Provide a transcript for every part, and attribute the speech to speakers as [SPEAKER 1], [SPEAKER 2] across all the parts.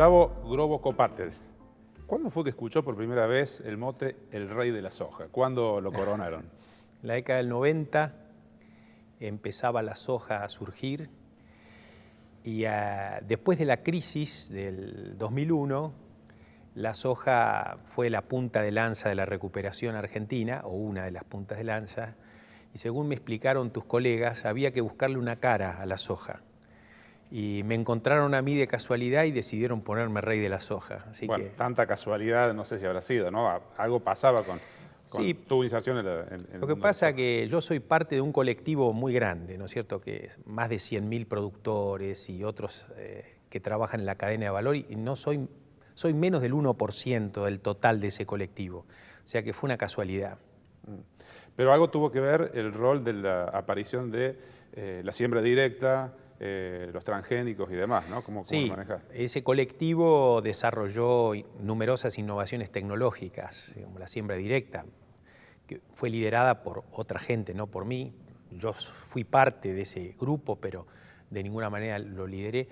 [SPEAKER 1] Gustavo Grobo Copatel, ¿cuándo fue que escuchó por primera vez el mote el rey de la soja? ¿Cuándo lo coronaron?
[SPEAKER 2] En la década del 90 empezaba la soja a surgir y después de la crisis del 2001, la soja fue la punta de lanza de la recuperación argentina, o una de las puntas de lanza, y según me explicaron tus colegas, había que buscarle una cara a la soja. Y me encontraron a mí de casualidad y decidieron ponerme rey de la soja. Así
[SPEAKER 1] Bueno,
[SPEAKER 2] que,
[SPEAKER 1] tanta casualidad, no sé si habrá sido, ¿no? Algo pasaba con
[SPEAKER 2] sí,
[SPEAKER 1] tu iniciación en el
[SPEAKER 2] lo que
[SPEAKER 1] mundo de la
[SPEAKER 2] pasa
[SPEAKER 1] soja.
[SPEAKER 2] es que yo soy parte de un colectivo muy grande, ¿no es cierto? Que es más de 100.000 productores y otros que trabajan en la cadena de valor, y no soy menos del 1% del total de ese colectivo. O sea que fue una casualidad.
[SPEAKER 1] Pero algo tuvo que ver el rol de la aparición de la siembra directa, los transgénicos y demás, ¿no? ¿Cómo lo
[SPEAKER 2] Sí,
[SPEAKER 1] manejaste?
[SPEAKER 2] ese colectivo desarrolló numerosas innovaciones tecnológicas, como la siembra directa, que fue liderada por otra gente, no por mí. Yo fui parte de ese grupo, pero de ninguna manera lo lideré.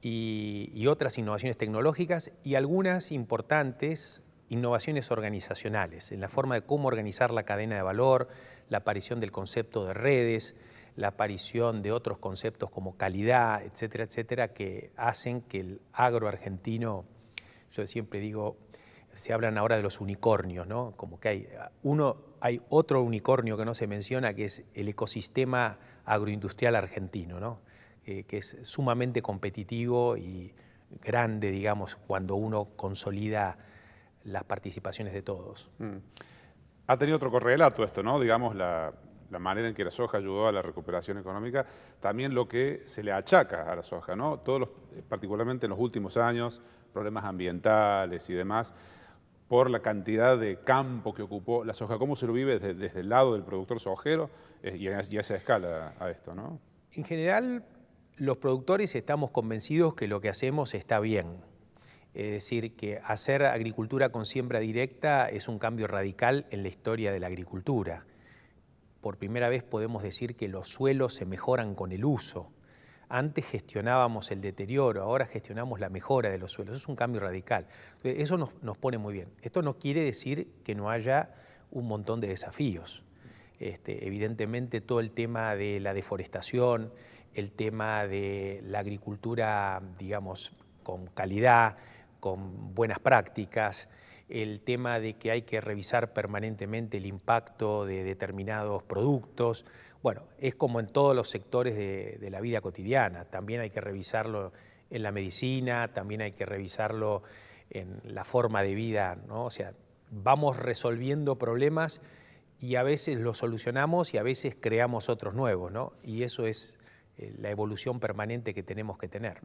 [SPEAKER 2] Y otras innovaciones tecnológicas y algunas importantes innovaciones organizacionales, en la forma de cómo organizar la cadena de valor, la aparición del concepto de redes, la aparición de otros conceptos como calidad, etcétera, que hacen que el agro argentino, yo siempre digo, se hablan ahora de los unicornios, ¿no? Como que hay otro unicornio que no se menciona, que es el ecosistema agroindustrial argentino, ¿no? Que es sumamente competitivo y grande, digamos, cuando uno consolida las participaciones de todos.
[SPEAKER 1] Ha tenido otro correlato esto, ¿no? Digamos, la manera en que la soja ayudó a la recuperación económica, también lo que se le achaca a la soja, ¿no? Particularmente en los últimos años, problemas ambientales y demás, por la cantidad de campo que ocupó la soja. ¿Cómo se lo vive desde el lado del productor sojero y a esa escala a esto, ¿no?
[SPEAKER 2] En general, los productores estamos convencidos que lo que hacemos está bien. Es decir, que hacer agricultura con siembra directa es un cambio radical en la historia de la agricultura. Por primera vez podemos decir que los suelos se mejoran con el uso. Antes gestionábamos el deterioro, ahora gestionamos la mejora de los suelos. Es un cambio radical. Entonces, eso nos pone muy bien. Esto no quiere decir que no haya un montón de desafíos. Evidentemente todo el tema de la deforestación, el tema de la agricultura, digamos, con calidad, con buenas prácticas, el tema de que hay que revisar permanentemente el impacto de determinados productos. Bueno, es como en todos los sectores de la vida cotidiana. También hay que revisarlo en la medicina, también hay que revisarlo en la forma de vida, ¿no? O sea, vamos resolviendo problemas y a veces los solucionamos y a veces creamos otros nuevos, ¿no? Y eso es la evolución permanente que tenemos que tener.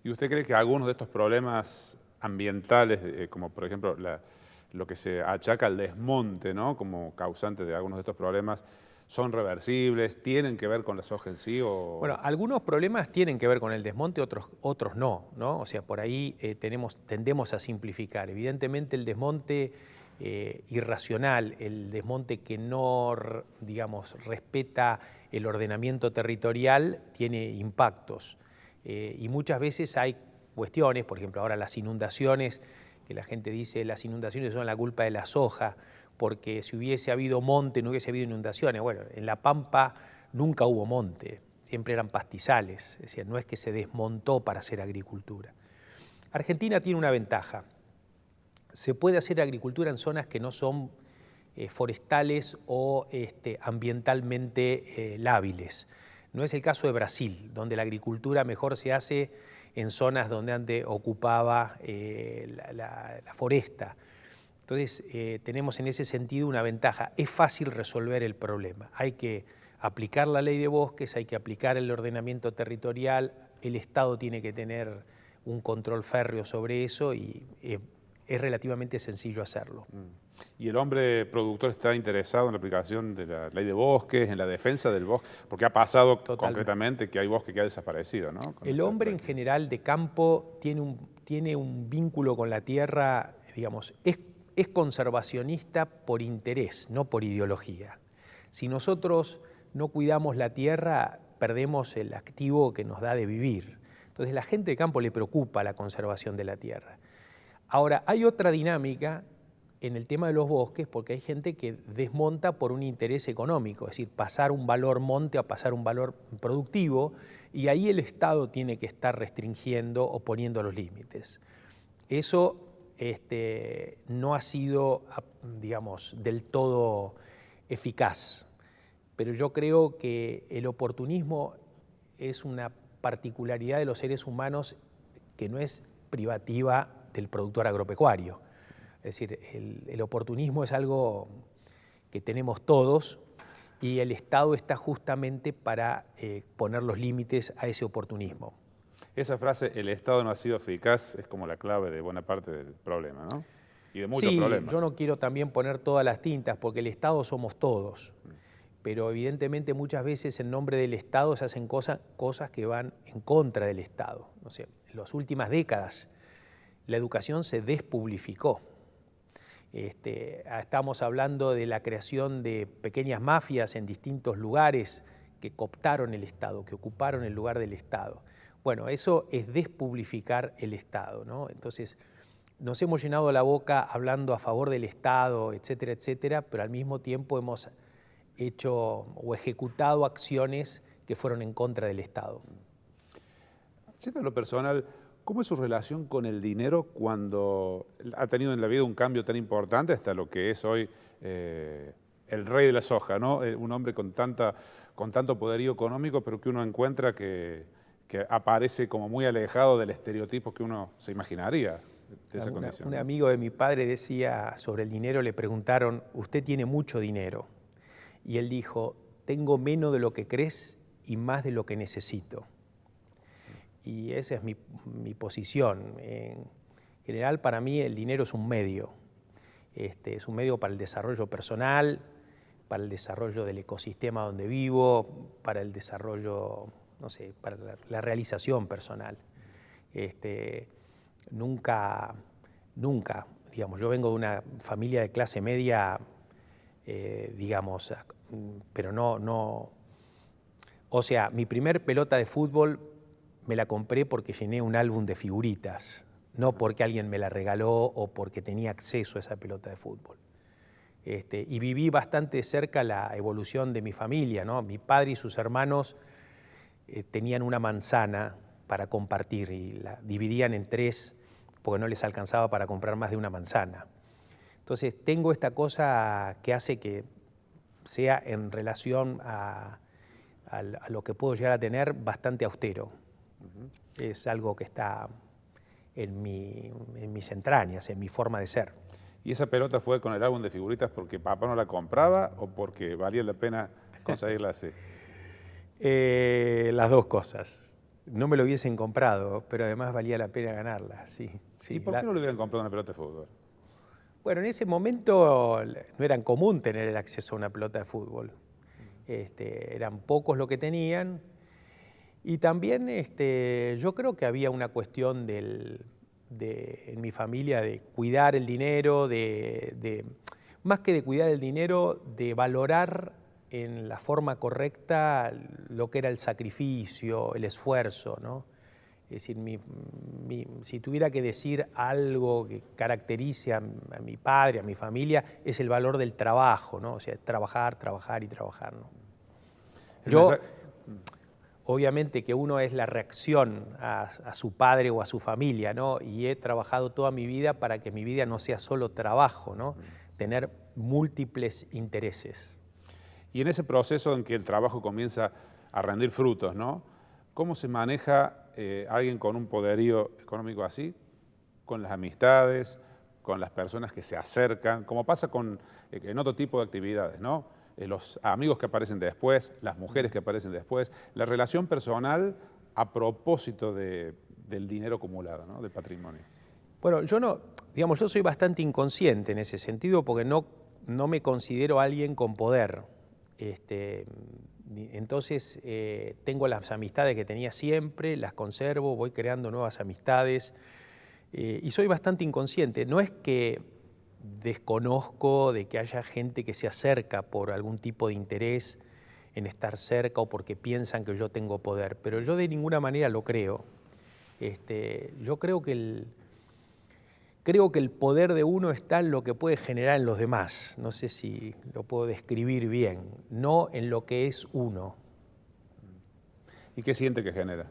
[SPEAKER 1] ¿Y usted cree que algunos de estos problemas ambientales, como por ejemplo lo que se achaca al desmonte, ¿no? Como causante de algunos de estos problemas, son reversibles, tienen que ver con la soja en sí?
[SPEAKER 2] Bueno, algunos problemas tienen que ver con el desmonte, otros no, ¿no? O sea, por ahí tendemos a simplificar. Evidentemente el desmonte irracional, el desmonte que no, digamos, respeta el ordenamiento territorial, tiene impactos. Y muchas veces hay cuestiones, por ejemplo, ahora las inundaciones, que la gente dice las inundaciones son la culpa de la soja, porque si hubiese habido monte no hubiese habido inundaciones. Bueno, en La Pampa nunca hubo monte, siempre eran pastizales, es decir, no es que se desmontó para hacer agricultura. Argentina tiene una ventaja, se puede hacer agricultura en zonas que no son forestales o ambientalmente lábiles. No es el caso de Brasil, donde la agricultura mejor se hace en zonas donde antes ocupaba la foresta. Entonces, tenemos en ese sentido una ventaja. Es fácil resolver el problema. Hay que aplicar la ley de bosques, hay que aplicar el ordenamiento territorial, el Estado tiene que tener un control férreo sobre eso y es relativamente sencillo hacerlo.
[SPEAKER 1] ¿Y el hombre productor está interesado en la aplicación de la ley de bosques, en la defensa del bosque? Porque ha pasado concretamente que hay bosque que ha desaparecido, ¿no?
[SPEAKER 2] El hombre en general de campo tiene un vínculo con la tierra, digamos, es conservacionista por interés, no por ideología. Si nosotros no cuidamos la tierra, perdemos el activo que nos da de vivir. Entonces la gente de campo le preocupa la conservación de la tierra. Ahora, hay otra dinámica en el tema de los bosques, porque hay gente que desmonta por un interés económico, es decir, pasar un valor monte a pasar un valor productivo, y ahí el Estado tiene que estar restringiendo o poniendo los límites. Eso no ha sido, digamos, del todo eficaz, pero yo creo que el oportunismo es una particularidad de los seres humanos que no es privativa del productor agropecuario. Es decir, el oportunismo es algo que tenemos todos y el Estado está justamente para poner los límites a ese oportunismo.
[SPEAKER 1] Esa frase, el Estado no ha sido eficaz, es como la clave de buena parte del problema, ¿no? Y de muchos problemas.
[SPEAKER 2] Yo no quiero también poner todas las tintas, porque el Estado somos todos, pero evidentemente muchas veces en nombre del Estado se hacen cosas que van en contra del Estado. No sé, en las últimas décadas la educación se despublificó. Estamos hablando de la creación de pequeñas mafias en distintos lugares que cooptaron el Estado, que ocuparon el lugar del Estado. Bueno, eso es despublificar el Estado, ¿no? Entonces, nos hemos llenado la boca hablando a favor del Estado, etcétera, pero al mismo tiempo hemos hecho o ejecutado acciones que fueron en contra del Estado.
[SPEAKER 1] Yendo a lo personal, ¿cómo es su relación con el dinero cuando ha tenido en la vida un cambio tan importante hasta lo que es hoy el rey de la soja, ¿no? Un hombre con tanto poderío económico, pero que uno encuentra que aparece como muy alejado del estereotipo que uno se imaginaría de esa condición?
[SPEAKER 2] Un amigo de mi padre decía sobre el dinero, le preguntaron, ¿usted tiene mucho dinero? Y él dijo, tengo menos de lo que crees y más de lo que necesito. Y esa es mi posición. En general, para mí el dinero es un medio. Es un medio para el desarrollo personal, para el desarrollo del ecosistema donde vivo, para el desarrollo, no sé, para la realización personal. Nunca, digamos, yo vengo de una familia de clase media, digamos, pero no, o sea, mi primer pelota de fútbol me la compré porque llené un álbum de figuritas, no porque alguien me la regaló o porque tenía acceso a esa pelota de fútbol. Y viví bastante cerca la evolución de mi familia, ¿no? Mi padre y sus hermanos tenían una manzana para compartir y la dividían en 3 porque no les alcanzaba para comprar más de una manzana. Entonces tengo esta cosa que hace que sea en relación a lo que puedo llegar a tener bastante austero. Es algo que está en mis entrañas, en mi forma de ser.
[SPEAKER 1] ¿Y esa pelota fue con el álbum de figuritas porque papá no la compraba o porque valía la pena conseguirla así?
[SPEAKER 2] Las dos cosas. No me lo hubiesen comprado, pero además valía la pena ganarla, sí.
[SPEAKER 1] ¿Y por qué no le hubieran comprado una pelota de fútbol?
[SPEAKER 2] Bueno, en ese momento no era común tener el acceso a una pelota de fútbol. Eran pocos los que tenían. Y también yo creo que había una cuestión en mi familia de cuidar el dinero, más que de cuidar el dinero, de valorar en la forma correcta lo que era el sacrificio, el esfuerzo, ¿no? Es decir, si tuviera que decir algo que caracterice a mi padre, a mi familia, es el valor del trabajo, ¿no? O sea, trabajar y trabajar, ¿no? Obviamente que uno es la reacción a su padre o a su familia, ¿no? Y he trabajado toda mi vida para que mi vida no sea solo trabajo, ¿no? Tener múltiples intereses.
[SPEAKER 1] Y en ese proceso en que el trabajo comienza a rendir frutos, ¿no? ¿Cómo se maneja alguien con un poderío económico así? Con las amistades, con las personas que se acercan, como pasa en otro tipo de actividades, ¿no? Los amigos que aparecen después, las mujeres que aparecen después, la relación personal a propósito del dinero acumulado, ¿no? Del patrimonio.
[SPEAKER 2] Bueno, yo soy bastante inconsciente en ese sentido porque no me considero alguien con poder. Entonces tengo las amistades que tenía siempre, las conservo, voy creando nuevas amistades y soy bastante inconsciente. No es que desconozco de que haya gente que se acerca por algún tipo de interés en estar cerca o porque piensan que yo tengo poder, pero yo de ninguna manera lo creo. Yo creo que el poder de uno está en lo que puede generar en los demás. No sé si lo puedo describir bien, no en lo que es uno.
[SPEAKER 1] ¿Y qué siente que genera?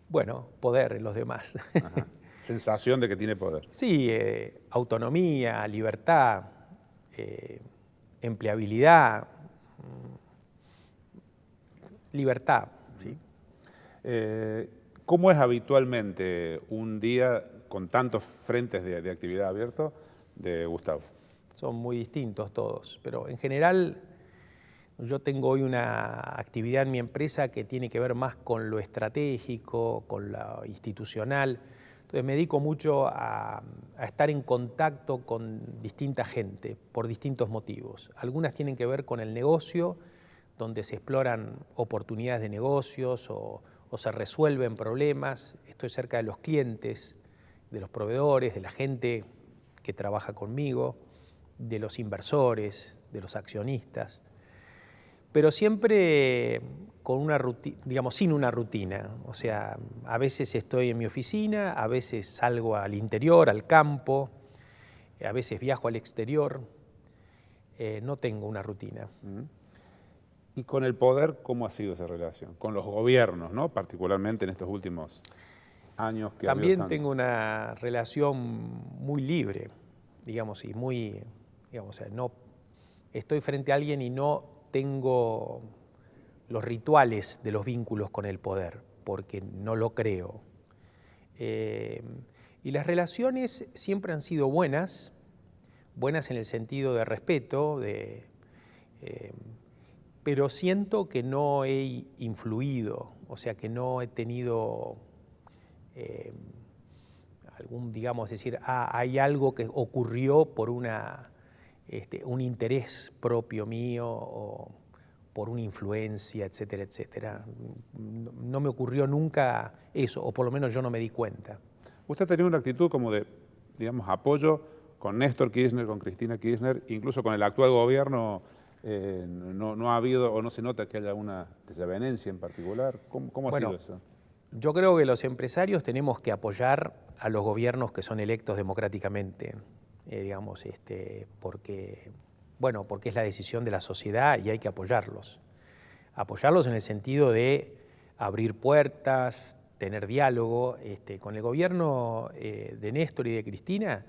[SPEAKER 2] Bueno, poder en los demás.
[SPEAKER 1] Ajá. Sensación de que tiene poder.
[SPEAKER 2] Sí, autonomía, libertad, empleabilidad, libertad. ¿Sí?
[SPEAKER 1] ¿Cómo es habitualmente un día con tantos frentes de actividad abiertos de Gustavo?
[SPEAKER 2] Son muy distintos todos, pero en general yo tengo hoy una actividad en mi empresa que tiene que ver más con lo estratégico, con lo institucional. Entonces me dedico mucho a estar en contacto con distinta gente por distintos motivos. Algunas tienen que ver con el negocio, donde se exploran oportunidades de negocios o se resuelven problemas. Estoy cerca de los clientes, de los proveedores, de la gente que trabaja conmigo, de los inversores, de los accionistas, pero siempre con una rutina, digamos, sin una rutina. O sea, a veces estoy en mi oficina, a veces salgo al interior, al campo, a veces viajo al exterior. No tengo una rutina.
[SPEAKER 1] ¿Y con el poder cómo ha sido esa relación? Con los gobiernos, ¿no? Particularmente en estos últimos años que
[SPEAKER 2] También tengo una relación muy libre, digamos, y muy, digamos, o sea, no estoy frente a alguien y no tengo los rituales de los vínculos con el poder, porque no lo creo. Y las relaciones siempre han sido buenas en el sentido de respeto, pero siento que no he influido, o sea, que no he tenido digamos, decir, hay algo que ocurrió por un interés propio mío o por una influencia, etcétera, etcétera. No me ocurrió nunca eso, o por lo menos yo no me di cuenta.
[SPEAKER 1] Usted ha tenido una actitud como de, digamos, apoyo con Néstor Kirchner, con Cristina Kirchner, incluso con el actual gobierno. No ha habido o no se nota que haya una desavenencia en particular. ¿Cómo ha sido eso?
[SPEAKER 2] Yo creo que los empresarios tenemos que apoyar a los gobiernos que son electos democráticamente, digamos, porque es la decisión de la sociedad y hay que apoyarlos. Apoyarlos en el sentido de abrir puertas, tener diálogo. Con el gobierno de Néstor y de Cristina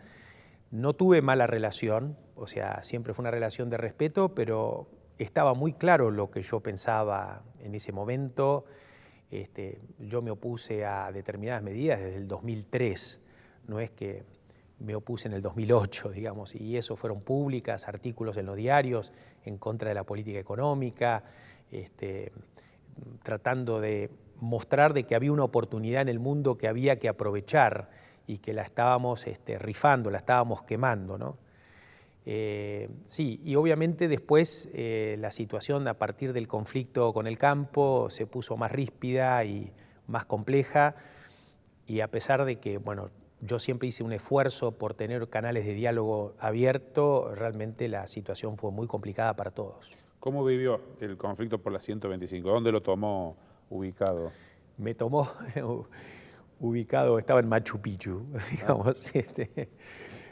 [SPEAKER 2] no tuve mala relación, o sea, siempre fue una relación de respeto, pero estaba muy claro lo que yo pensaba en ese momento. Yo me opuse a determinadas medidas desde el 2003, no es que me opuse en el 2008, digamos, y eso fueron públicas, artículos en los diarios en contra de la política económica, tratando de mostrar de que había una oportunidad en el mundo que había que aprovechar y que la estábamos rifando, la estábamos quemando, ¿no? Sí, y obviamente después la situación a partir del conflicto con el campo se puso más ríspida y más compleja, y a pesar de que, bueno, yo siempre hice un esfuerzo por tener canales de diálogo abierto, realmente la situación fue muy complicada para todos.
[SPEAKER 1] ¿Cómo vivió el conflicto por la 125? ¿Dónde lo tomó ubicado?
[SPEAKER 2] Me tomó ubicado, estaba en Machu Picchu, digamos.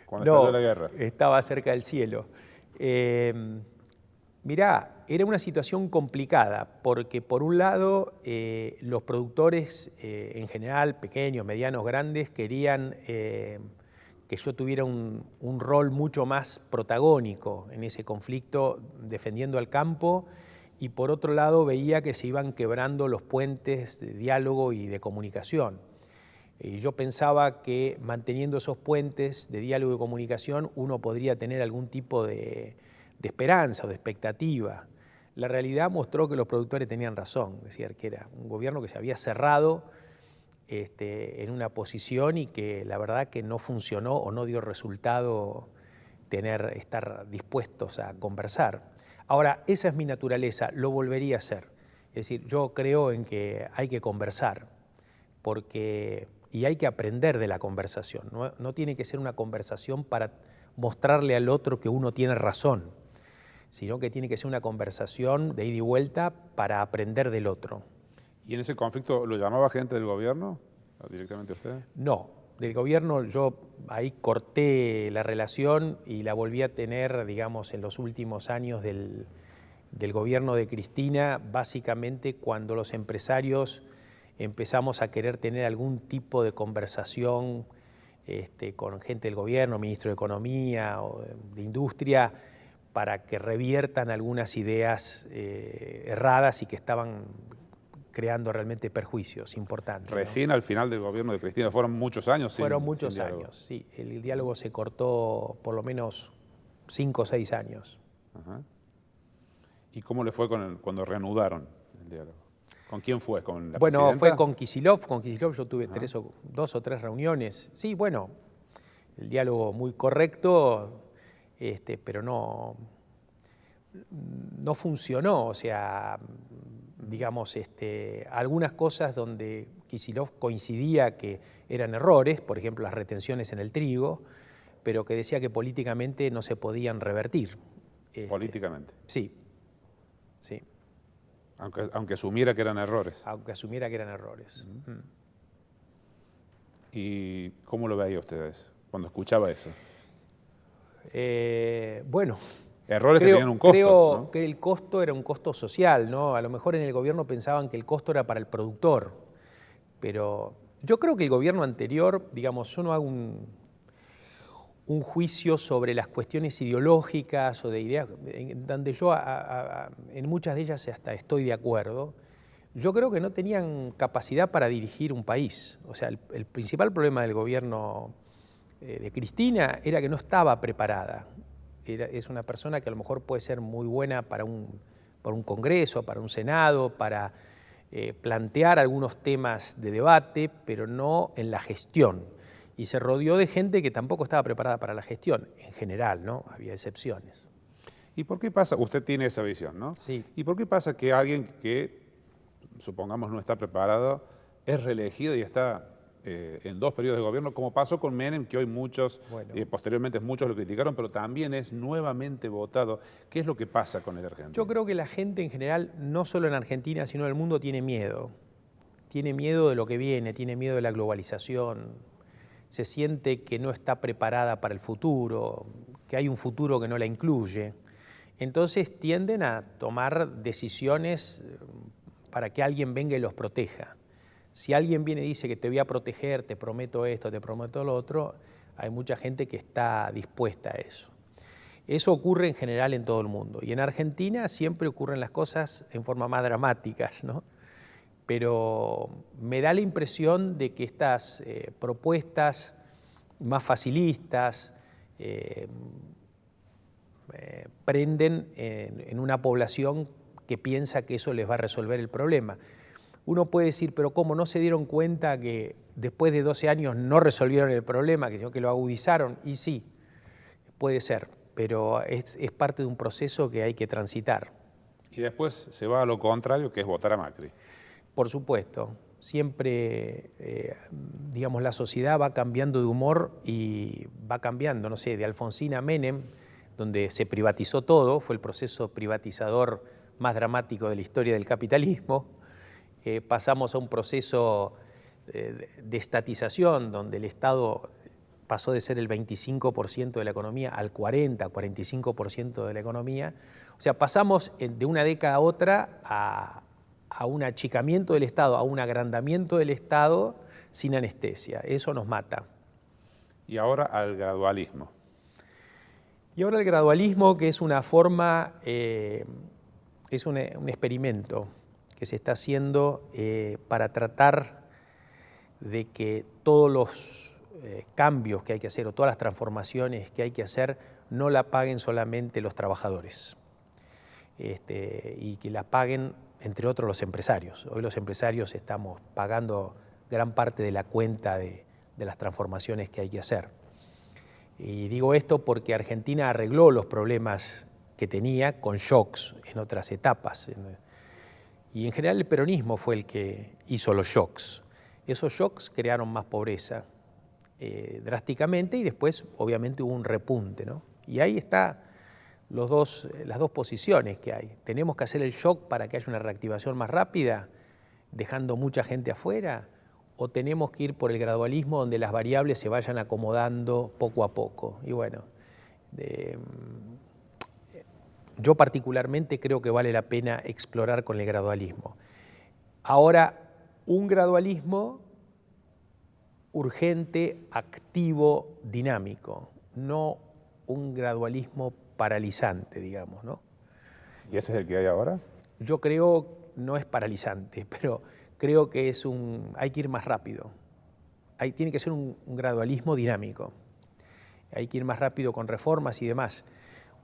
[SPEAKER 1] Cuando estalló la guerra.
[SPEAKER 2] Estaba cerca del cielo. Mirá, era una situación complicada, porque por un lado los productores en general, pequeños, medianos, grandes, querían que yo tuviera un rol mucho más protagónico en ese conflicto, defendiendo al campo, y por otro lado veía que se iban quebrando los puentes de diálogo y de comunicación. Y yo pensaba que manteniendo esos puentes de diálogo y comunicación uno podría tener algún tipo de esperanza o de expectativa. La realidad mostró que los productores tenían razón, es decir, que era un gobierno que se había cerrado en una posición y que la verdad que no funcionó o no dio resultado estar dispuestos a conversar. Ahora, esa es mi naturaleza, lo volvería a hacer. Es decir, yo creo en que hay que conversar, y hay que aprender de la conversación. No tiene que ser una conversación para mostrarle al otro que uno tiene razón, sino que tiene que ser una conversación de ida y vuelta para aprender del otro.
[SPEAKER 1] ¿Y en ese conflicto lo llamaba gente del gobierno directamente a usted?
[SPEAKER 2] No, del gobierno yo ahí corté la relación y la volví a tener, digamos, en los últimos años del gobierno de Cristina, básicamente cuando los empresarios empezamos a querer tener algún tipo de conversación con gente del gobierno, ministro de Economía o de Industria, para que reviertan algunas ideas erradas y que estaban creando realmente perjuicios importantes.
[SPEAKER 1] Recién
[SPEAKER 2] ¿no?
[SPEAKER 1] al final del gobierno de Cristina, fueron muchos años
[SPEAKER 2] Fueron
[SPEAKER 1] sin
[SPEAKER 2] muchos
[SPEAKER 1] diálogo.
[SPEAKER 2] años, sí. El diálogo se cortó por lo menos 5 o 6 años.
[SPEAKER 1] Ajá. ¿Y cómo le fue cuando reanudaron el diálogo? ¿Con quién fue? ¿Con la
[SPEAKER 2] Bueno,
[SPEAKER 1] presidenta?
[SPEAKER 2] fue con Kicillof. Con Kicillof yo tuve 2 o 3 reuniones. Sí, bueno, el diálogo muy correcto, pero no funcionó. O sea, digamos, algunas cosas donde Kicillof coincidía que eran errores, por ejemplo, las retenciones en el trigo, pero que decía que políticamente no se podían revertir.
[SPEAKER 1] Políticamente.
[SPEAKER 2] Sí, sí.
[SPEAKER 1] Aunque asumiera que eran errores.
[SPEAKER 2] Aunque asumiera que eran errores.
[SPEAKER 1] ¿Y cómo lo veía usted eso, cuando escuchaba eso?
[SPEAKER 2] Bueno,
[SPEAKER 1] Errores que tenían un costo,
[SPEAKER 2] creo
[SPEAKER 1] ¿no?
[SPEAKER 2] que el costo era un costo social, ¿no? A lo mejor en el gobierno pensaban que el costo era para el productor, pero yo creo que el gobierno anterior, digamos, yo no hago un juicio sobre las cuestiones ideológicas o de ideas, donde yo en muchas de ellas hasta estoy de acuerdo. Yo creo que no tenían capacidad para dirigir un país. O sea, el principal problema del gobierno de Cristina era que no estaba preparada. Es una persona que a lo mejor puede ser muy buena para un Congreso, para un Senado, para plantear algunos temas de debate, pero no en la gestión. Y se rodeó de gente que tampoco estaba preparada para la gestión, en general, ¿no? Había excepciones.
[SPEAKER 1] ¿Y por qué pasa? Usted tiene esa visión, ¿no?
[SPEAKER 2] Sí.
[SPEAKER 1] ¿Y por qué pasa que alguien que, supongamos, no está preparado, es reelegido y está en 2 periodos de gobierno, como pasó con Menem, que hoy muchos, posteriormente muchos lo criticaron, pero también es nuevamente votado? ¿Qué es lo que pasa con el argentino?
[SPEAKER 2] Yo creo que la gente en general, no solo en Argentina, sino en el mundo, tiene miedo. Tiene miedo de lo que viene, tiene miedo de la globalización, se siente que no está preparada para el futuro, que hay un futuro que no la incluye. Entonces tienden a tomar decisiones para que alguien venga y los proteja. Si alguien viene y dice que te voy a proteger, te prometo esto, te prometo lo otro, hay mucha gente que está dispuesta a eso. Eso ocurre en general en todo el mundo. Y en Argentina siempre ocurren las cosas en forma más dramáticas, ¿no? Pero me da la impresión de que estas propuestas más facilistas prenden en una población que piensa que eso les va a resolver el problema. Uno puede decir, pero ¿cómo no se dieron cuenta que después de 12 años no resolvieron el problema, que lo agudizaron? Y sí, puede ser, pero es parte de un proceso que hay que transitar.
[SPEAKER 1] Y después se va a lo contrario, que es votar a Macri.
[SPEAKER 2] Por supuesto, siempre, digamos, la sociedad va cambiando de humor y va cambiando, no sé, de Alfonsín a Menem, donde se privatizó todo, fue el proceso privatizador más dramático de la historia del capitalismo. Pasamos a un proceso de estatización, donde el Estado pasó de ser el 25% de la economía al 40, 45% de la economía. O sea, pasamos de una década a otra a un achicamiento del Estado, a un agrandamiento del Estado sin anestesia. Eso nos mata.
[SPEAKER 1] Y ahora al gradualismo.
[SPEAKER 2] Y ahora el gradualismo, que es una forma, es un experimento que se está haciendo para tratar de que todos los cambios que hay que hacer o todas las transformaciones que hay que hacer no la paguen solamente los trabajadores y que la paguen, entre otros, los empresarios. Hoy los empresarios estamos pagando gran parte de la cuenta de las transformaciones que hay que hacer. Y digo esto porque Argentina arregló los problemas que tenía con shocks en otras etapas. Y en general el peronismo fue el que hizo los shocks. Esos shocks crearon más pobreza drásticamente y después obviamente hubo un repunte, ¿no? Y ahí está las dos posiciones que hay. Tenemos que hacer el shock para que haya una reactivación más rápida. dejando mucha gente afuera, o tenemos que ir por el gradualismo donde las variables se vayan acomodando poco a poco. Y bueno, yo particularmente creo que vale la pena explorar con el gradualismo. Ahora, un gradualismo urgente, activo, dinámico, no un gradualismo paralizante, digamos, ¿no?
[SPEAKER 1] ¿Y ese es el que hay ahora?
[SPEAKER 2] Yo creo, no es paralizante, pero creo que hay que ir más rápido. Tiene que ser un gradualismo dinámico. Hay que ir más rápido con reformas y demás.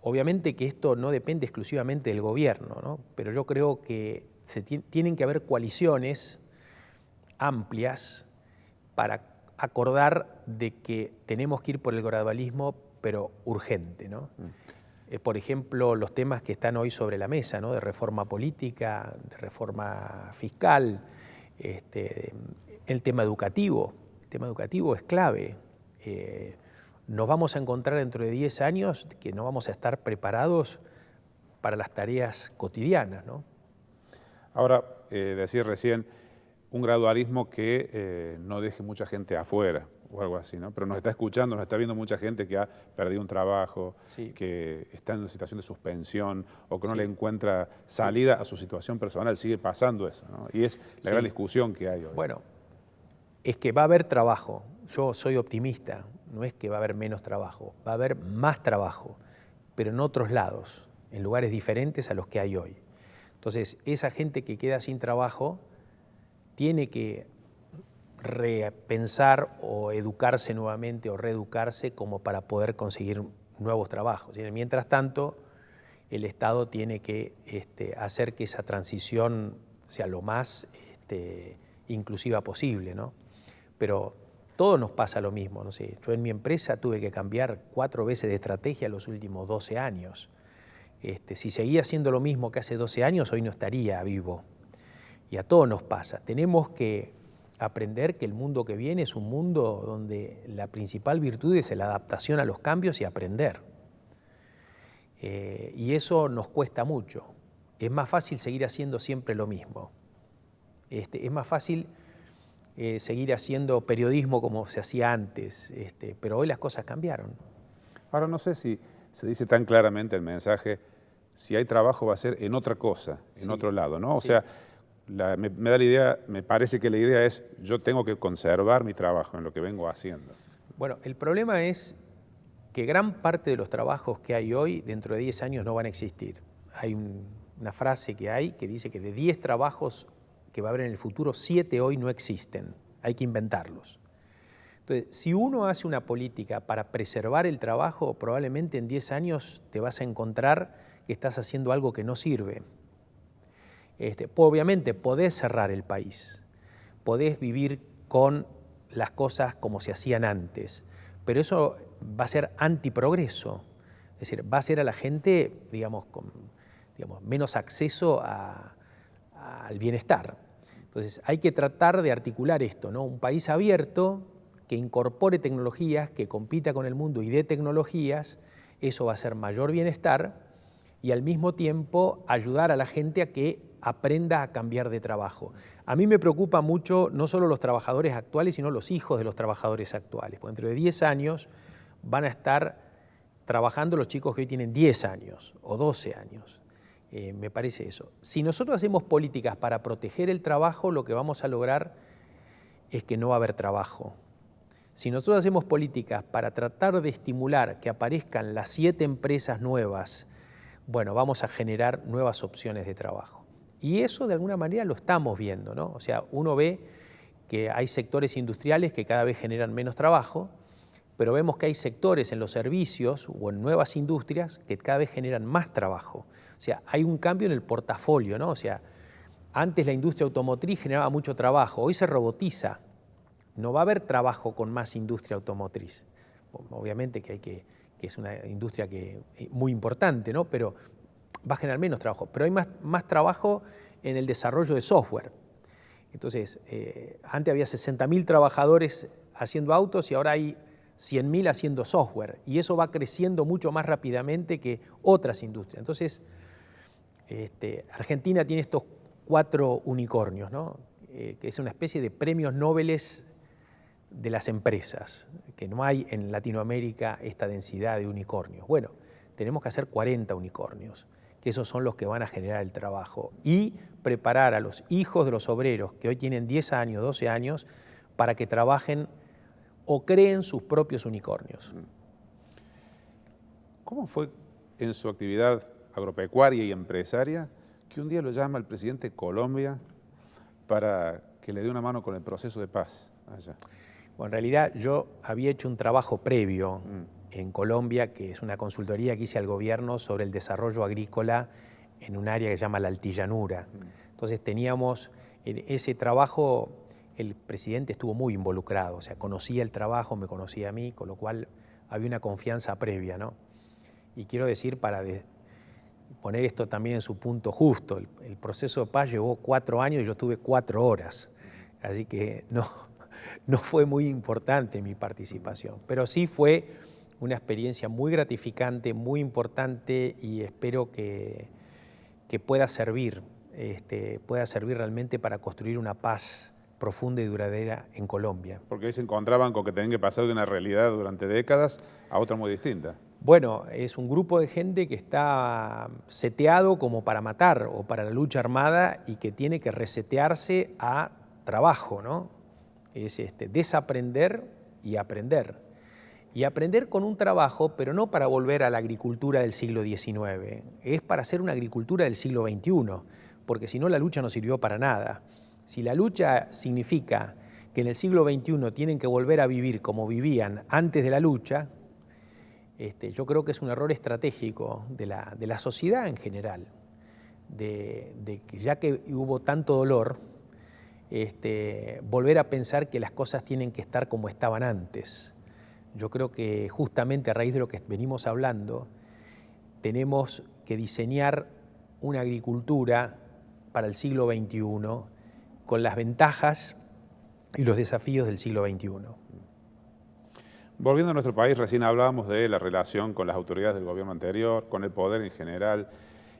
[SPEAKER 2] Obviamente que esto no depende exclusivamente del gobierno, ¿no? Pero yo creo que tienen que haber coaliciones amplias para acordar de que tenemos que ir por el gradualismo, pero urgente, ¿no? Por ejemplo, los temas que están hoy sobre la mesa, ¿no? De reforma política, de reforma fiscal, el tema educativo. El tema educativo es clave. Nos vamos a encontrar dentro de 10 años que no vamos a estar preparados para las tareas cotidianas, ¿no?
[SPEAKER 1] Ahora, decía recién, un gradualismo que no deje mucha gente afuera o algo así, ¿no? Pero nos está escuchando, nos está viendo mucha gente que ha perdido un trabajo,
[SPEAKER 2] Sí.
[SPEAKER 1] que está en una situación de suspensión o que no
[SPEAKER 2] Sí.
[SPEAKER 1] le encuentra salida a su situación personal. Sigue pasando eso, ¿no? Y es la gran discusión que hay hoy.
[SPEAKER 2] Bueno, es que va a haber trabajo. Yo soy optimista. No es que va a haber menos trabajo, va a haber más trabajo, pero en otros lados, en lugares diferentes a los que hay hoy. Entonces, esa gente que queda sin trabajo tiene que repensar o educarse nuevamente o reeducarse como para poder conseguir nuevos trabajos. Y mientras tanto, el Estado tiene que hacer que esa transición sea lo más inclusiva posible, ¿no? Pero todos nos pasa lo mismo, no sé. Yo en mi empresa tuve que cambiar 4 veces de estrategia en los últimos 12 años. Si seguía haciendo lo mismo que hace 12 años, hoy no estaría vivo. Y a todos nos pasa. Tenemos que aprender que el mundo que viene es un mundo donde la principal virtud es la adaptación a los cambios y aprender. Y eso nos cuesta mucho. Es más fácil seguir haciendo siempre lo mismo. Es más fácil seguir haciendo periodismo como se hacía antes, pero hoy las cosas cambiaron.
[SPEAKER 1] Ahora no sé si se dice tan claramente el mensaje, si hay trabajo va a ser en otra cosa, en otro lado, ¿no? O sea, me da la idea, me parece que la idea es, yo tengo que conservar mi trabajo en lo que vengo haciendo.
[SPEAKER 2] Bueno, el problema es que gran parte de los trabajos que hay hoy, dentro de 10 años no van a existir. Hay una frase que dice que de 10 trabajos que va a haber en el futuro, 7 hoy no existen, hay que inventarlos. Entonces, si uno hace una política para preservar el trabajo, probablemente en 10 años te vas a encontrar que estás haciendo algo que no sirve. Obviamente podés cerrar el país, podés vivir con las cosas como se hacían antes, pero eso va a ser antiprogreso, es decir, va a ser a la gente, digamos, con menos acceso al bienestar. Entonces hay que tratar de articular esto, ¿no? Un país abierto que incorpore tecnologías, que compita con el mundo y dé tecnologías, eso va a ser mayor bienestar y al mismo tiempo ayudar a la gente a que aprenda a cambiar de trabajo. A mí me preocupa mucho no solo los trabajadores actuales, sino los hijos de los trabajadores actuales. Porque dentro de 10 años van a estar trabajando los chicos que hoy tienen 10 años o 12 años. Me parece eso. Si nosotros hacemos políticas para proteger el trabajo, lo que vamos a lograr es que no va a haber trabajo. Si nosotros hacemos políticas para tratar de estimular que aparezcan las 7 empresas nuevas, bueno, vamos a generar nuevas opciones de trabajo. Y eso de alguna manera lo estamos viendo, ¿no? O sea, uno ve que hay sectores industriales que cada vez generan menos trabajo, pero vemos que hay sectores en los servicios o en nuevas industrias que cada vez generan más trabajo. O sea, hay un cambio en el portafolio, ¿no? O sea, antes la industria automotriz generaba mucho trabajo, hoy se robotiza. No va a haber trabajo con más industria automotriz. Obviamente que es una industria muy importante, ¿no? Pero va a generar menos trabajo. Pero hay más trabajo en el desarrollo de software. Entonces, antes había 60.000 trabajadores haciendo autos y ahora hay 100.000 haciendo software. Y eso va creciendo mucho más rápidamente que otras industrias. Entonces, Argentina tiene estos 4 unicornios, ¿no? que es una especie de premios Nobel de las empresas, que no hay en Latinoamérica esta densidad de unicornios. Bueno, tenemos que hacer 40 unicornios, que esos son los que van a generar el trabajo, y preparar a los hijos de los obreros que hoy tienen 10 años, 12 años, para que trabajen o creen sus propios unicornios.
[SPEAKER 1] ¿Cómo fue en su actividad agropecuaria y empresaria que un día lo llama el presidente de Colombia para que le dé una mano con el proceso de paz allá?
[SPEAKER 2] Bueno, en realidad yo había hecho un trabajo previo en Colombia, que es una consultoría que hice al gobierno sobre el desarrollo agrícola en un área que se llama la Altillanura. Entonces teníamos, en ese trabajo el presidente estuvo muy involucrado, o sea, conocía el trabajo, me conocía a mí, con lo cual había una confianza previa, ¿no? Y quiero decir, para poner esto también en su punto justo, el proceso de paz llevó 4 años y yo estuve 4 horas, así que no fue muy importante mi participación, pero sí fue una experiencia muy gratificante, muy importante, y espero que pueda servir realmente para construir una paz profunda y duradera en Colombia.
[SPEAKER 1] Porque ahí se encontraban con que tenían que pasar de una realidad durante décadas a otra muy distinta.
[SPEAKER 2] Bueno, es un grupo de gente que está seteado como para matar o para la lucha armada y que tiene que resetearse a trabajo, ¿no? Es desaprender y aprender. Y aprender con un trabajo, pero no para volver a la agricultura del siglo XIX, es para hacer una agricultura del siglo XXI, porque si no la lucha no sirvió para nada. Si la lucha significa que en el siglo XXI tienen que volver a vivir como vivían antes de la lucha, yo creo que es un error estratégico de la sociedad en general, de que ya que hubo tanto dolor, volver a pensar que las cosas tienen que estar como estaban antes. Yo creo que justamente a raíz de lo que venimos hablando, tenemos que diseñar una agricultura para el siglo XXI con las ventajas y los desafíos del siglo XXI.
[SPEAKER 1] Volviendo a nuestro país, recién hablábamos de la relación con las autoridades del gobierno anterior, con el poder en general,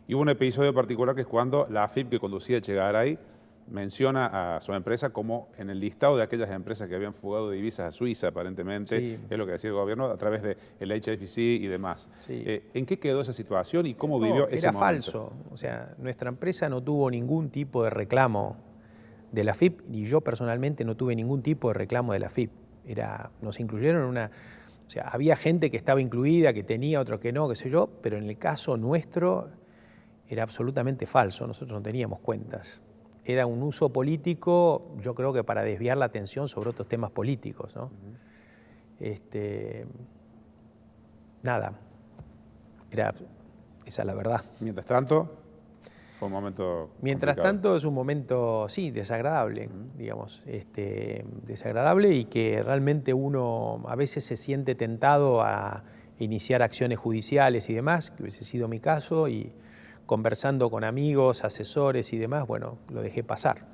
[SPEAKER 1] y hubo un episodio particular que es cuando la AFIP que conducía Echegaray menciona a su empresa como en el listado de aquellas empresas que habían fugado de divisas a Suiza, aparentemente,
[SPEAKER 2] Sí.
[SPEAKER 1] es lo que decía el gobierno, a través del HFC y demás.
[SPEAKER 2] Sí.
[SPEAKER 1] ¿En qué quedó esa situación y cómo vivió ese
[SPEAKER 2] era
[SPEAKER 1] momento?
[SPEAKER 2] falso. O sea, nuestra empresa no tuvo ningún tipo de reclamo de la AFIP, y yo personalmente no tuve ningún tipo de reclamo de la AFIP. Nos incluyeron en una... O sea, había gente que estaba incluida, que tenía, otro que no, qué sé yo, pero en el caso nuestro era absolutamente falso. Nosotros no teníamos cuentas. Era un uso político, yo creo que para desviar la atención sobre otros temas políticos, ¿no? Nada, esa es la verdad.
[SPEAKER 1] Mientras tanto, fue un momento
[SPEAKER 2] Mientras
[SPEAKER 1] complicado.
[SPEAKER 2] tanto es un momento, sí, desagradable, digamos, desagradable, y que realmente uno a veces se siente tentado a iniciar acciones judiciales y demás, que hubiese sido mi caso, y conversando con amigos, asesores y demás, bueno, lo dejé pasar.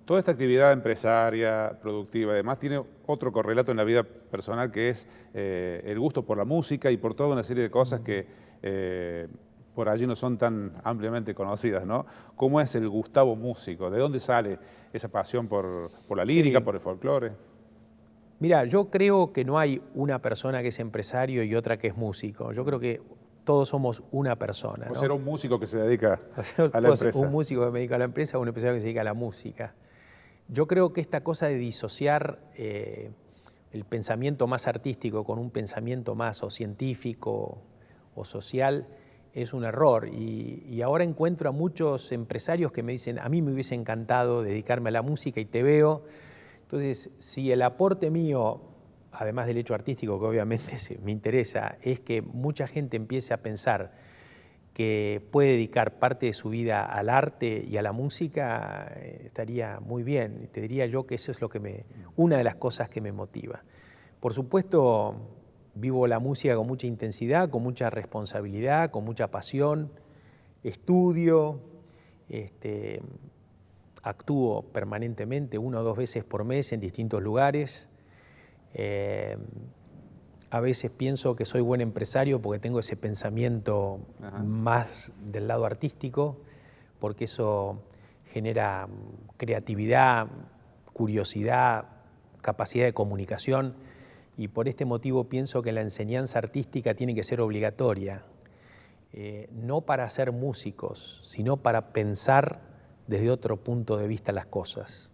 [SPEAKER 1] Toda esta actividad empresaria, productiva y demás, tiene otro correlato en la vida personal, que es el gusto por la música y por toda una serie de cosas que por allí no son tan ampliamente conocidas, ¿no? ¿Cómo es el Gustavo músico? ¿De dónde sale esa pasión por la lírica,
[SPEAKER 2] Sí.
[SPEAKER 1] por el folclore?
[SPEAKER 2] Mira, yo creo que no hay una persona que es empresario y otra que es músico. Yo creo que todos somos una persona,
[SPEAKER 1] ¿O
[SPEAKER 2] ¿no?
[SPEAKER 1] será un músico que se dedica
[SPEAKER 2] O sea,
[SPEAKER 1] a la empresa?
[SPEAKER 2] un músico que me dedica a la empresa o un empresario que se dedica a la música. Yo creo que esta cosa de disociar el pensamiento más artístico con un pensamiento más o científico o social es un error. Y ahora encuentro a muchos empresarios que me dicen, a mí me hubiese encantado dedicarme a la música y te veo. Entonces, si el aporte mío, además del hecho artístico que obviamente me interesa, es que mucha gente empiece a pensar que puede dedicar parte de su vida al arte y a la música, estaría muy bien. Te diría yo que eso es una de las cosas que me motiva. Por supuesto, vivo la música con mucha intensidad, con mucha responsabilidad, con mucha pasión, estudio, actúo permanentemente 1 o 2 veces por mes en distintos lugares. A veces pienso que soy buen empresario porque tengo ese pensamiento más del lado artístico, porque eso genera creatividad, curiosidad, capacidad de comunicación, y por este motivo pienso que la enseñanza artística tiene que ser obligatoria, no para ser músicos, sino para pensar desde otro punto de vista las cosas.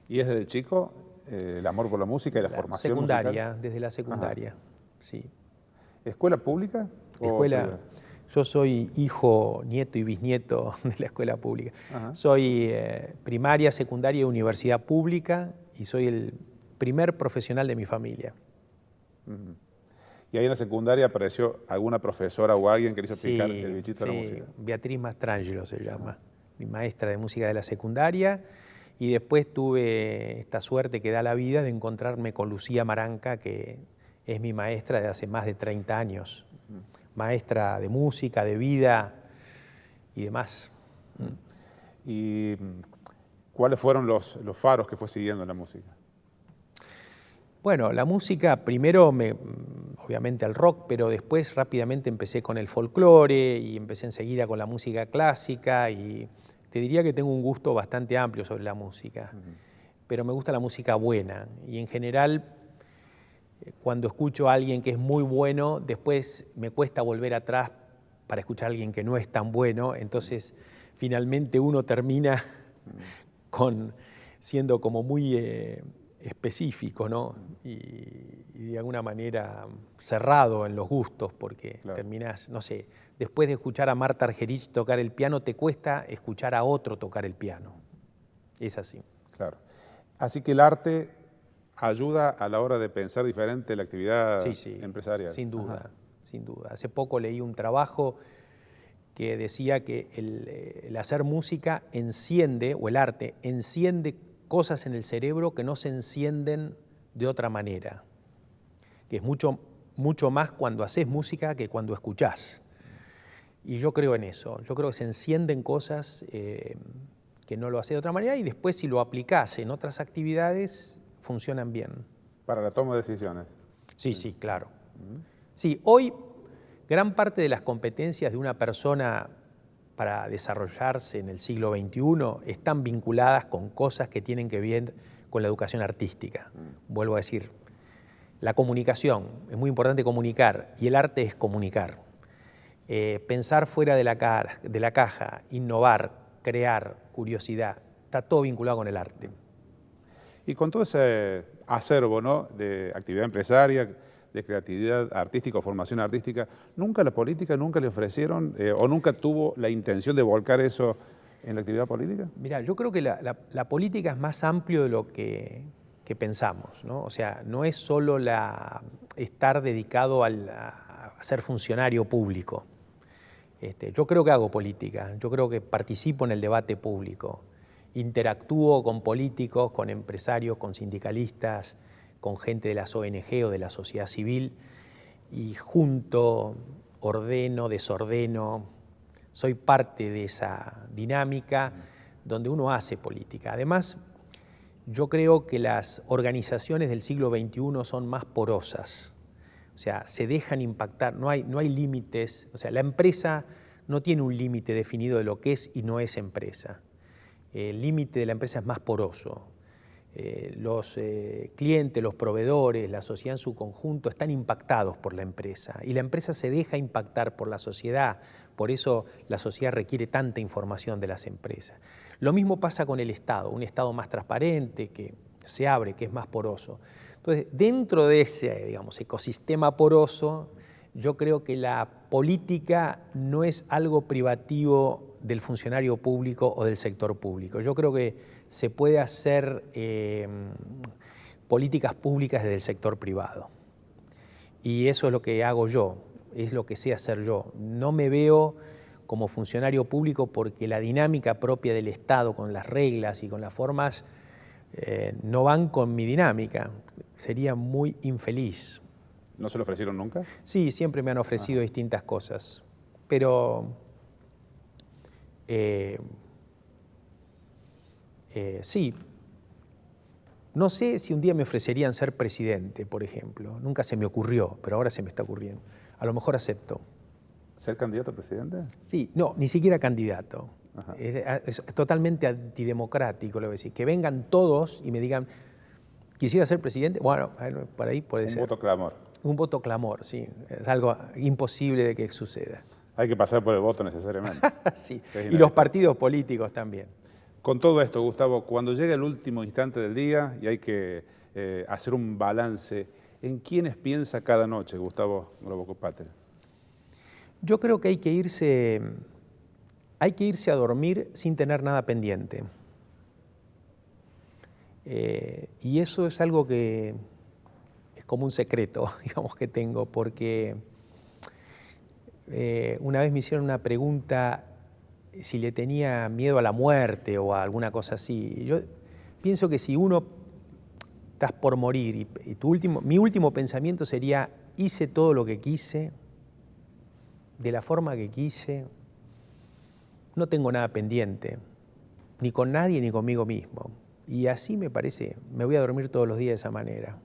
[SPEAKER 1] ¿Y es desde chico el amor por la música y la formación
[SPEAKER 2] secundaria,
[SPEAKER 1] musical?
[SPEAKER 2] desde la secundaria, sí.
[SPEAKER 1] ¿Escuela pública?
[SPEAKER 2] Escuela, yo soy hijo, nieto y bisnieto de la escuela pública.
[SPEAKER 1] Ajá.
[SPEAKER 2] Soy primaria, secundaria y universidad pública, y soy el primer profesional de mi familia.
[SPEAKER 1] ¿Y ahí en la secundaria apareció alguna profesora o alguien que le hizo picar el bichito de la música?
[SPEAKER 2] Beatriz Mastrangelo se llama, mi maestra de música de la secundaria, y después tuve esta suerte que da la vida de encontrarme con Lucía Maranca, que es mi maestra de hace más de 30 años, maestra de música, de vida y demás.
[SPEAKER 1] ¿Y cuáles fueron los faros que fue siguiendo en la música?
[SPEAKER 2] Bueno, la música, primero obviamente el rock, pero después rápidamente empecé con el folclore y empecé enseguida con la música clásica, y te diría que tengo un gusto bastante amplio sobre la música, pero me gusta la música buena, y en general cuando escucho a alguien que es muy bueno, después me cuesta volver atrás para escuchar a alguien que no es tan bueno, entonces finalmente uno termina siendo como muy específico, ¿no? Y de alguna manera cerrado en los gustos, porque claro, terminás, no sé, después de escuchar a Marta Argerich tocar el piano, te cuesta escuchar a otro tocar el piano. Es así.
[SPEAKER 1] Claro. Así que el arte ayuda a la hora de pensar diferente la actividad empresarial.
[SPEAKER 2] Sin duda, sin duda. Hace poco leí un trabajo que decía que el hacer música enciende, o el arte enciende cosas en el cerebro que no se encienden de otra manera, que es mucho más cuando haces música que cuando escuchás. Y yo creo en eso, yo creo que se encienden cosas que no lo haces de otra manera, y después si lo aplicás en otras actividades funcionan bien.
[SPEAKER 1] Para la toma de decisiones.
[SPEAKER 2] Sí, claro. Sí, hoy gran parte de las competencias de una persona para desarrollarse en el siglo XXI están vinculadas con cosas que tienen que ver con la educación artística. Vuelvo a decir, la comunicación, es muy importante comunicar, y el arte es comunicar. Pensar fuera de la caja, innovar, crear, curiosidad, está todo vinculado con el arte.
[SPEAKER 1] Y con todo ese acervo, ¿no?, de actividad empresaria, de creatividad artística o formación artística, ¿nunca la política, nunca le ofrecieron o nunca tuvo la intención de volcar eso en la actividad política?
[SPEAKER 2] Mirá, yo creo que la política es más amplio de lo que pensamos, ¿no? O sea, no es solo estar dedicado a ser funcionario público. Yo creo que hago política, yo creo que participo en el debate público, interactúo con políticos, con empresarios, con sindicalistas, con gente de las ONG o de la sociedad civil, y junto, ordeno, desordeno, soy parte de esa dinámica donde uno hace política. Además, yo creo que las organizaciones del siglo XXI son más porosas, o sea, se dejan impactar, no hay límites, o sea, la empresa no tiene un límite definido de lo que es y no es empresa. El límite de la empresa es más poroso. Los clientes, los proveedores, la sociedad en su conjunto están impactados por la empresa, y la empresa se deja impactar por la sociedad, por eso la sociedad requiere tanta información de las empresas. Lo mismo pasa con el Estado, un Estado más transparente, que se abre, que es más poroso. Entonces, dentro de ese, digamos, ecosistema poroso, yo creo que la política no es algo privativo del funcionario público o del sector público. Yo creo que se puede hacer políticas públicas desde el sector privado. Y eso es lo que hago yo, es lo que sé hacer yo. No me veo como funcionario público porque la dinámica propia del Estado, con las reglas y con las formas, no van con mi dinámica. Sería muy infeliz.
[SPEAKER 1] ¿No se lo ofrecieron nunca?
[SPEAKER 2] Sí, siempre me han ofrecido distintas cosas, pero sí. No sé si un día me ofrecerían ser presidente, por ejemplo. Nunca se me ocurrió, pero ahora se me está ocurriendo. A lo mejor acepto.
[SPEAKER 1] ¿Ser candidato a presidente?
[SPEAKER 2] Sí, no, ni siquiera candidato. Es totalmente antidemocrático, lo que decir. Que vengan todos y me digan, quisiera ser presidente, bueno, por ahí puede ser.
[SPEAKER 1] Un voto clamor.
[SPEAKER 2] Un voto clamor, sí. Es algo imposible de que suceda.
[SPEAKER 1] Hay que pasar por el voto necesariamente.
[SPEAKER 2] Sí. Y los partidos políticos también.
[SPEAKER 1] Con todo esto, Gustavo, cuando llega el último instante del día y hay que hacer un balance, ¿en quiénes piensa cada noche, Gustavo Groboco-Patel?
[SPEAKER 2] Yo creo que hay que irse a dormir sin tener nada pendiente. Y eso es algo que es como un secreto, digamos, que tengo, porque una vez me hicieron una pregunta si le tenía miedo a la muerte o a alguna cosa así. Yo pienso que si uno estás por morir y mi último pensamiento sería, hice todo lo que quise, de la forma que quise, no tengo nada pendiente, ni con nadie ni conmigo mismo. Y así me parece, me voy a dormir todos los días de esa manera.